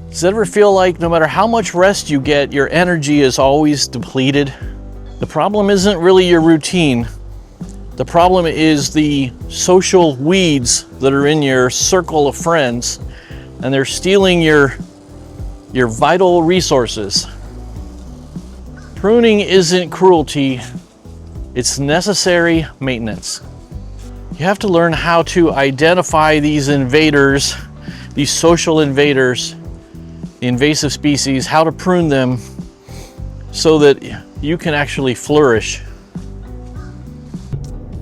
Does it ever feel like no matter how much rest you get, your energy is always depleted? The problem isn't really your routine. The problem is the social weeds that are in your circle of friends, and they're stealing your vital resources. Pruning isn't cruelty, it's necessary maintenance. You have to learn how to identify these invaders, these social invaders, the invasive species, how to prune them so that you can actually flourish.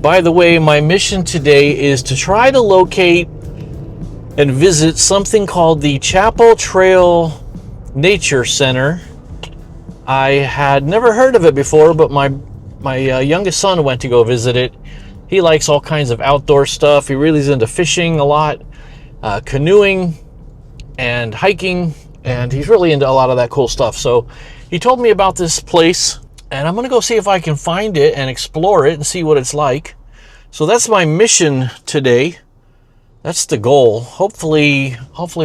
By the way, my mission today is to try to locate and visit something called the Chapel Trail Nature Center. I had never heard of it before, but my youngest son went to go visit it. He likes all kinds of outdoor stuff. He really is into fishing a lot, canoeing and hiking, and he's really into a lot of that cool stuff. So he told me about this place, and I'm gonna go see if I can find it and explore it and see what it's like. So that's my mission today. That's the goal. Hopefully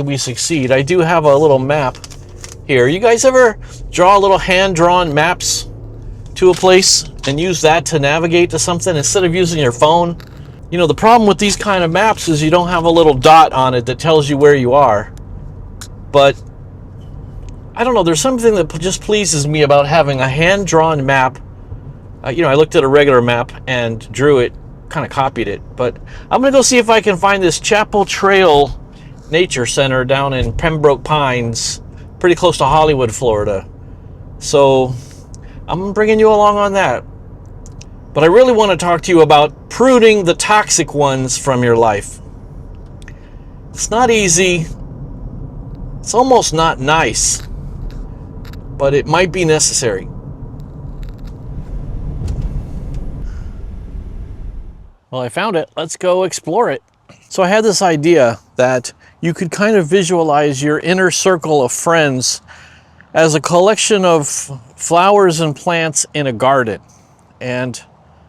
we succeed. I do have a little map here. You guys ever draw little hand-drawn maps to a place and use that to navigate to something instead of using your phone? You know, the problem with these kind of maps is you don't have a little dot on it that tells you where you are. But I don't know, there's something that just pleases me about having a hand-drawn map. You know, I looked at a regular map and drew it, kind of copied it. But I'm gonna go see if I can find this Chapel Trail Nature Center down in Pembroke Pines, pretty close to Hollywood, Florida. So I'm bringing you along on that. But I really want to talk to you about pruning the toxic ones from your life. It's not easy. It's almost not nice. But it might be necessary. Well, I found it. Let's go explore it. So I had this idea that you could kind of visualize your inner circle of friends as a collection of flowers and plants in a garden. And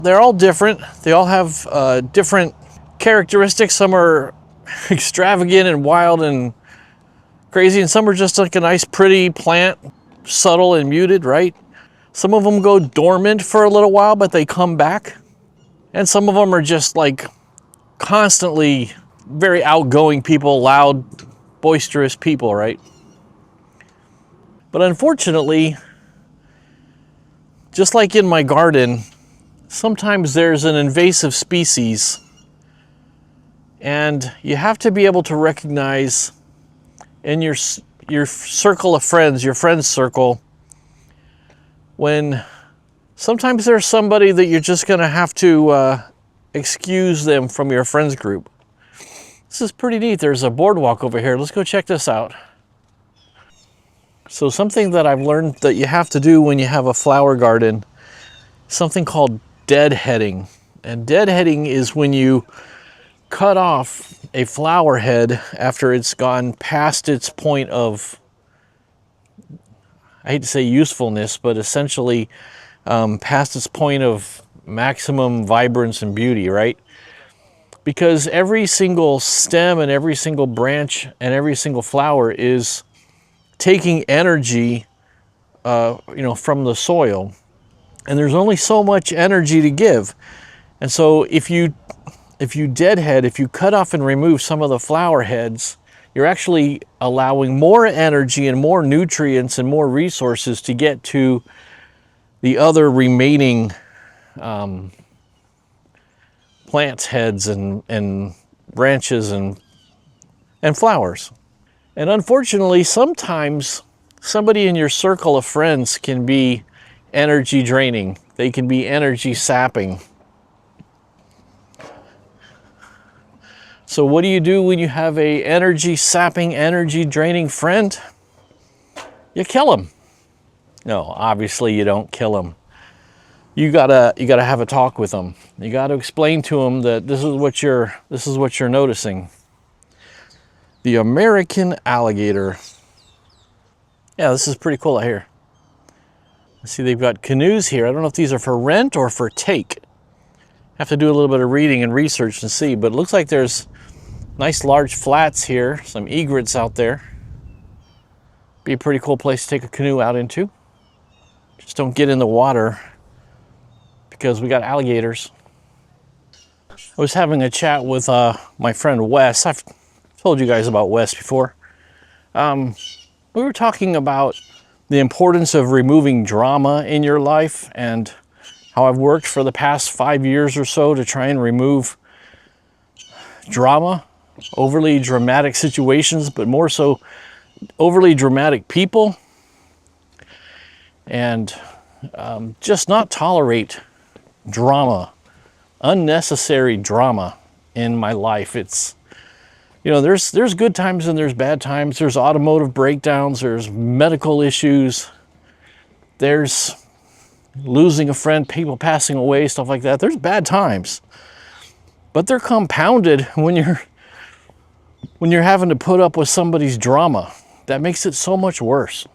they're all different. They all have different characteristics. Some are extravagant and wild and crazy, and some are just like a nice, pretty plant, subtle and muted, right? Some of them go dormant for a little while, but they come back. And some of them are just like constantly very outgoing people, loud, boisterous people, right? But unfortunately, just like in my garden, sometimes there's an invasive species, and you have to be able to recognize in your circle of friends, your friends circle, when sometimes there's somebody that you're just going to have to excuse them from your friends group. This is pretty neat. There's a boardwalk over here. Let's go check this out. So something that I've learned that you have to do when you have a flower garden, something called deadheading. And deadheading is when you cut off a flower head after it's gone past its point of, I hate to say usefulness, but essentially past its point of maximum vibrance and beauty, right? Because every single stem and every single branch and every single flower is taking energy, from the soil, and there's only so much energy to give. And so if you deadhead, if you cut off and remove some of the flower heads, you're actually allowing more energy and more nutrients and more resources to get to the other remaining plant heads and branches and flowers. And unfortunately, sometimes somebody in your circle of friends can be energy draining. They can be energy sapping. So what do you do when you have a energy sapping, energy draining friend? You kill him. No, obviously you don't kill him. You gotta have a talk with them. You gotta explain to them that this is what you're noticing. The American alligator. Yeah, this is pretty cool out here. See, they've got canoes here. I don't know if these are for rent or for take. Have to do a little bit of reading and research and see, but it looks like there's nice large flats here, some egrets out there. Be a pretty cool place to take a canoe out into. Just don't get in the water because we got alligators. I was having a chat with my friend Wes. I've told you guys about Wes before. We were talking about the importance of removing drama in your life and how I've worked for the past 5 years or so to try and remove drama, overly dramatic situations, but more so overly dramatic people, and just not tolerate drama, unnecessary drama in my life. It's, you know, there's good times and there's bad times. There's automotive breakdowns, there's medical issues, there's losing a friend, people passing away, stuff like that. There's bad times, but they're compounded when you're having to put up with somebody's drama. That makes it so much worse.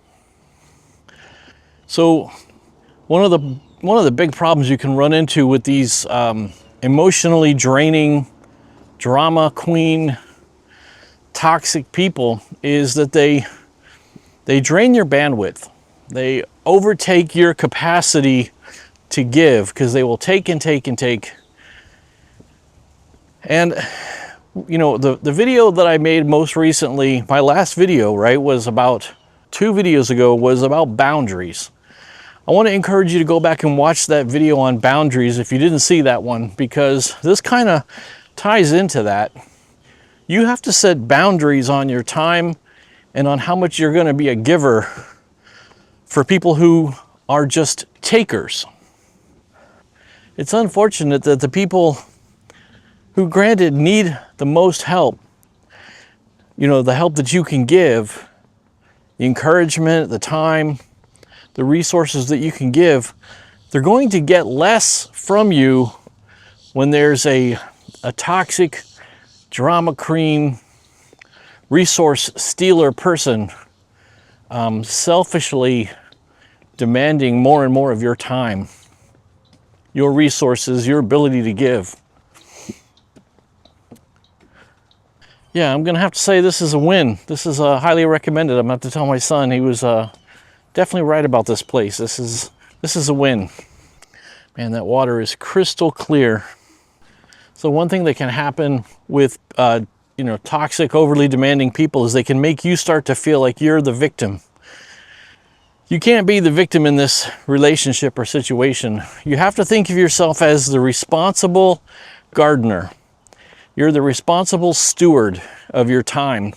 So one of the big problems you can run into with these emotionally draining, drama queen, toxic people is that they drain your bandwidth. They overtake your capacity to give because they will take and take and take. And you know, the video that I made most recently, my last video, right, was about 2 videos ago, was about boundaries. I want to encourage you to go back and watch that video on boundaries if you didn't see that one, because this kind of ties into that. You have to set boundaries on your time and on how much you're going to be a giver for people who are just takers. It's unfortunate that the people who granted need the most help, you know, the help that you can give, the encouragement, the time, the resources that you can give, they're going to get less from you when there's a toxic, drama queen, resource stealer person selfishly demanding more and more of your time, your resources, your ability to give. Yeah, I'm gonna have to say this is a win. This is highly recommended. I'm gonna have to tell my son. He was definitely right about this place. This is a win. Man, that water is crystal clear. So one thing that can happen with you know, toxic, overly demanding people is they can make you start to feel like you're the victim. You can't be the victim in this relationship or situation. You have to think of yourself as the responsible gardener. You're the responsible steward of your time,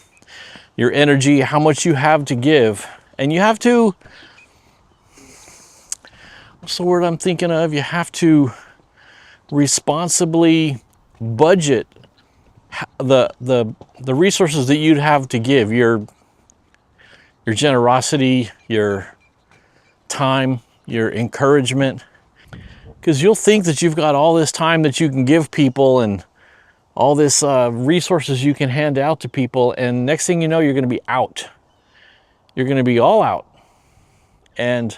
your energy, how much you have to give. And you have to, what's the word I'm thinking of? You have to responsibly budget the resources that you'd have to give, your generosity, your time, your encouragement. Because you'll think that you've got all this time that you can give people and all this resources you can hand out to people, and next thing you know, you're going to be out. You're going to be all out. And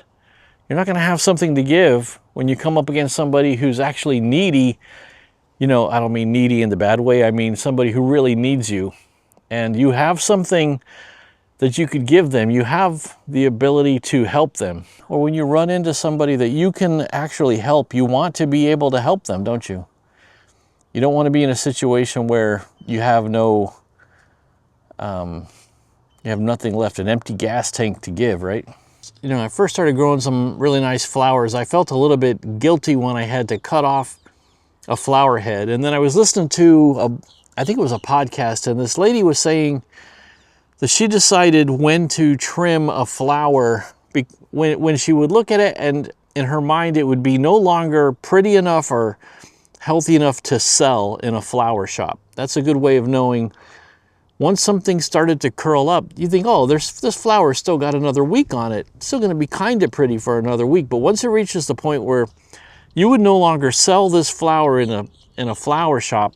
you're not going to have something to give when you come up against somebody who's actually needy. You know, I don't mean needy in the bad way. I mean somebody who really needs you. And you have something that you could give them. You have the ability to help them. Or when you run into somebody that you can actually help, you want to be able to help them, don't you? You don't want to be in a situation where you have no, you have nothing left, an empty gas tank to give, right? You know, I first started growing some really nice flowers. I felt a little bit guilty when I had to cut off a flower head. And then I was listening to, I think it was a podcast, and this lady was saying that she decided when to trim a flower when she would look at it, and in her mind it would be no longer pretty enough or healthy enough to sell in a flower shop. That's a good way of knowing once something started to curl up, you think, oh, this flower's still got another week on it. It's still going to be kind of pretty for another week. But once it reaches the point where you would no longer sell this flower in a flower shop,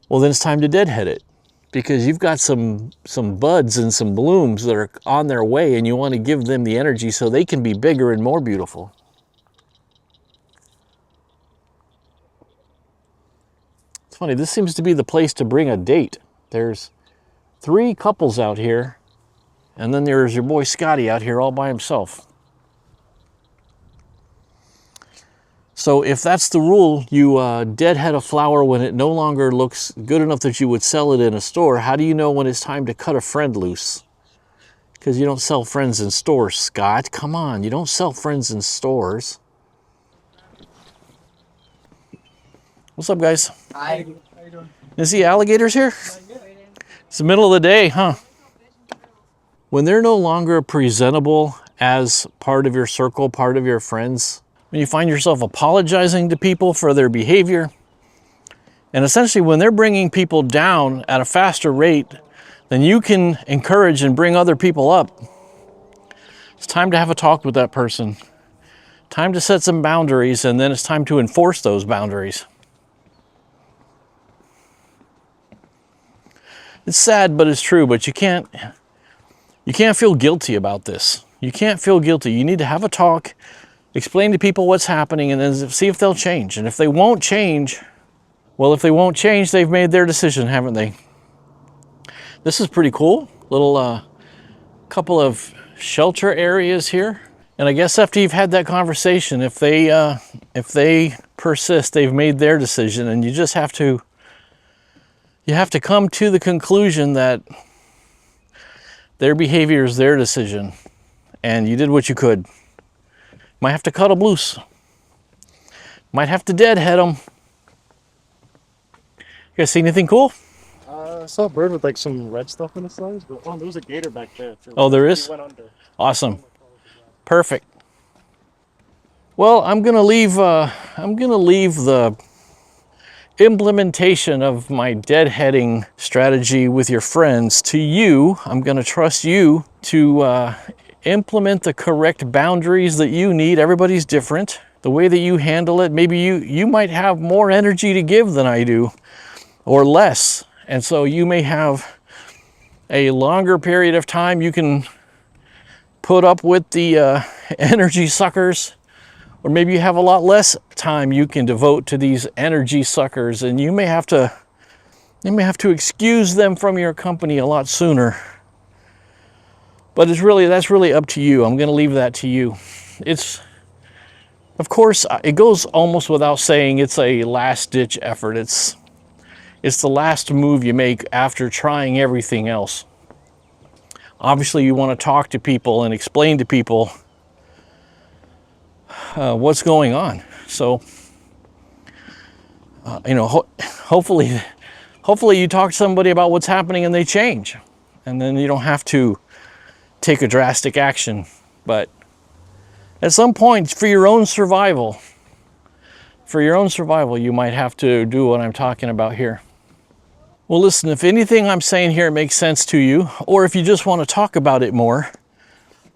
well, then it's time to deadhead it, because you've got some buds and some blooms that are on their way, and you want to give them the energy so they can be bigger and more beautiful. It's funny, this seems to be the place to bring a date. There's 3 couples out here And then there's your boy Scotty out here all by himself. So if that's the rule, you deadhead a flower when it no longer looks good enough that you would sell it in a store. How do you know when it's time to cut a friend loose? Because you don't sell friends in stores, Scott. Come on, you don't sell friends in stores. What's up, guys? Hi. How you doing? You see alligators here? It's the middle of the day, huh? When they're no longer presentable as part of your circle, part of your friends, when you find yourself apologizing to people for their behavior, and essentially when they're bringing people down at a faster rate than you can encourage and bring other people up, it's time to have a talk with that person. Time to set some boundaries, and then it's time to enforce those boundaries. It's sad, but it's true, but you can't feel guilty about this. You can't feel guilty. You need to have a talk, explain to people what's happening, and then see if they'll change. And if they won't change, well, if they won't change, they've made their decision, haven't they? This is pretty cool. Little couple of shelter areas here. And I guess after you've had that conversation, if they persist, they've made their decision, and you just have to come to the conclusion that their behavior is their decision, and you did what you could. Might have to cut them loose. Might have to deadhead them. You guys see anything cool? I saw a bird with like some red stuff in its eyes, but there was a gator back there too. Oh, there is? He went under. Awesome. Perfect. Well, I'm gonna leave the implementation of my deadheading strategy with your friends to you. I'm gonna trust you to implement the correct boundaries that you need. Everybody's different. The way that you handle it, maybe you might have more energy to give than I do, or less. And so you may have a longer period of time you can put up with the energy suckers, or maybe you have a lot less time you can devote to these energy suckers, and you may have to excuse them from your company a lot sooner. But that's really up to you. I'm going to leave that to you. Of course, it goes almost without saying, it's a last-ditch effort. It's the last move you make after trying everything else. Obviously, you want to talk to people and explain to people what's going on. So, hopefully you talk to somebody about what's happening and they change, and then you don't have to take a drastic action. But at some point, for your own survival, you might have to do what I'm talking about here. Well, listen, if anything I'm saying here makes sense to you, or if you just want to talk about it more,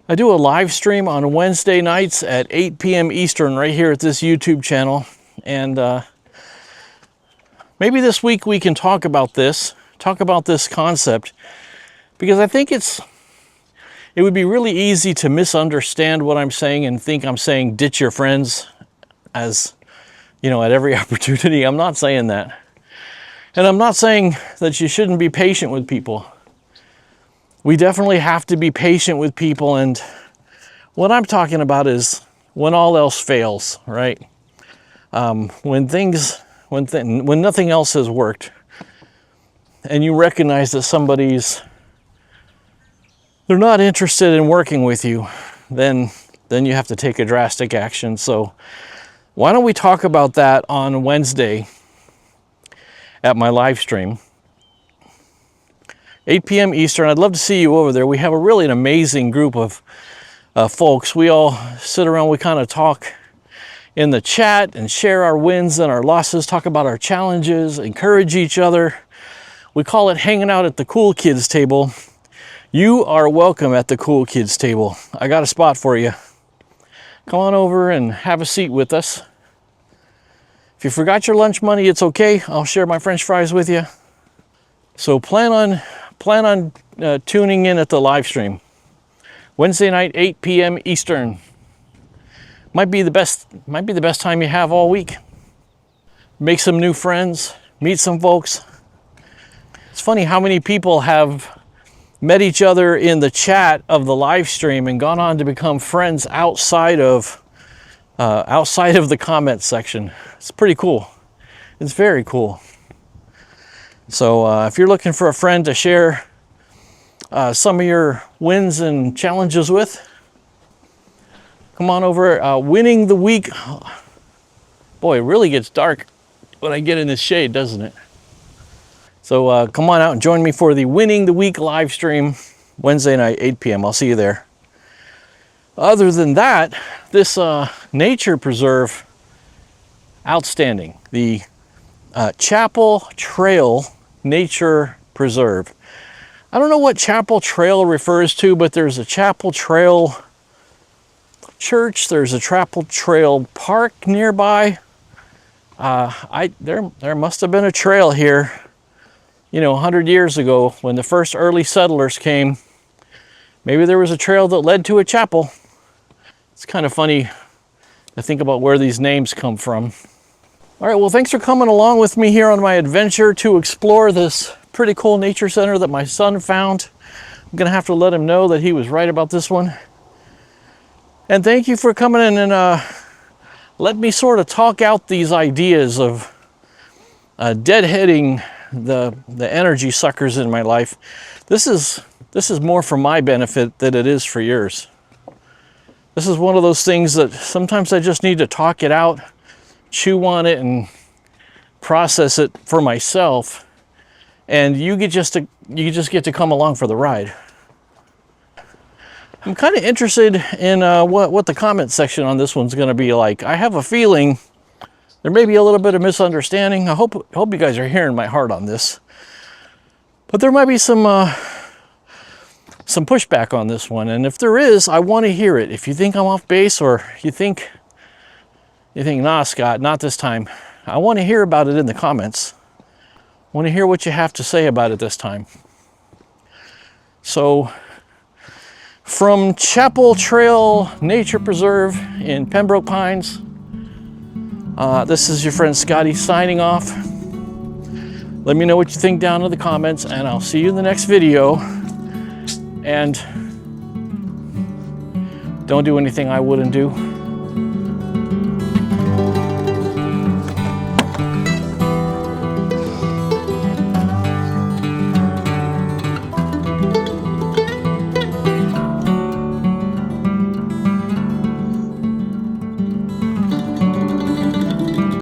I do a live stream on Wednesday nights at 8 p.m. Eastern right here at this YouTube channel. And maybe this week we can talk about this concept, because I think it would be really easy to misunderstand what I'm saying and think I'm saying ditch your friends, as, at every opportunity. I'm not saying that. And I'm not saying that you shouldn't be patient with people. We definitely have to be patient with people, and what I'm talking about is when all else fails, right? When nothing else has worked, and you recognize that they're not interested in working with you, then you have to take a drastic action. So why don't we talk about that on Wednesday at my live stream, 8 p.m. Eastern. I'd love to see you over there. We have an amazing group of folks. We all sit around, we kind of talk in the chat and share our wins and our losses, talk about our challenges, encourage each other. We call it hanging out at the cool kids table. You are welcome at the cool kids table. I got a spot for you. Come on over and have a seat with us. If you forgot your lunch money, it's okay. I'll share my French fries with you. So plan on tuning in at the live stream. Wednesday night, 8 p.m. Eastern. Might be the best time you have all week. Make some new friends, meet some folks. It's funny how many people have met each other in the chat of the live stream and gone on to become friends outside of the comment section. It's pretty cool. It's very cool. So if you're looking for a friend to share some of your wins and challenges with, come on over. Winning the week. Boy, it really gets dark when I get in this shade, doesn't it? So come on out and join me for the Winning the Week live stream Wednesday night, 8 p.m. I'll see you there. Other than that, this nature preserve, outstanding. The Chapel Trail Nature Preserve. I don't know what Chapel Trail refers to, but there's a Chapel Trail church, there's a Chapel Trail park nearby. There must have been a trail here, you know, 100 years ago when the first early settlers came. Maybe there was a trail that led to a chapel. It's kind of funny to think about where these names come from. All right, well, thanks for coming along with me here on my adventure to explore this pretty cool nature center that my son found. I'm gonna have to let him know that he was right about this one. And thank you for coming in and let me sort of talk out these ideas of deadheading the energy suckers in my life. This is more for my benefit than it is for yours. This is one of those things that sometimes I just need to talk it out, chew on it, and process it for myself. And you just get to come along for the ride. I'm kind of interested in what the comment section on this one's going to be like. I have a feeling there may be a little bit of misunderstanding. I hope you guys are hearing my heart on this. But there might be some pushback on this one, and if there is, I want to hear it. If you think I'm off base, or you think, nah, Scott, not this time, I want to hear about it in the comments. I want to hear what you have to say about it this time. So, from Chapel Trail Nature Preserve in Pembroke Pines, this is your friend Scotty signing off. Let me know what you think down in the comments, and I'll see you in the next video. And don't do anything I wouldn't do.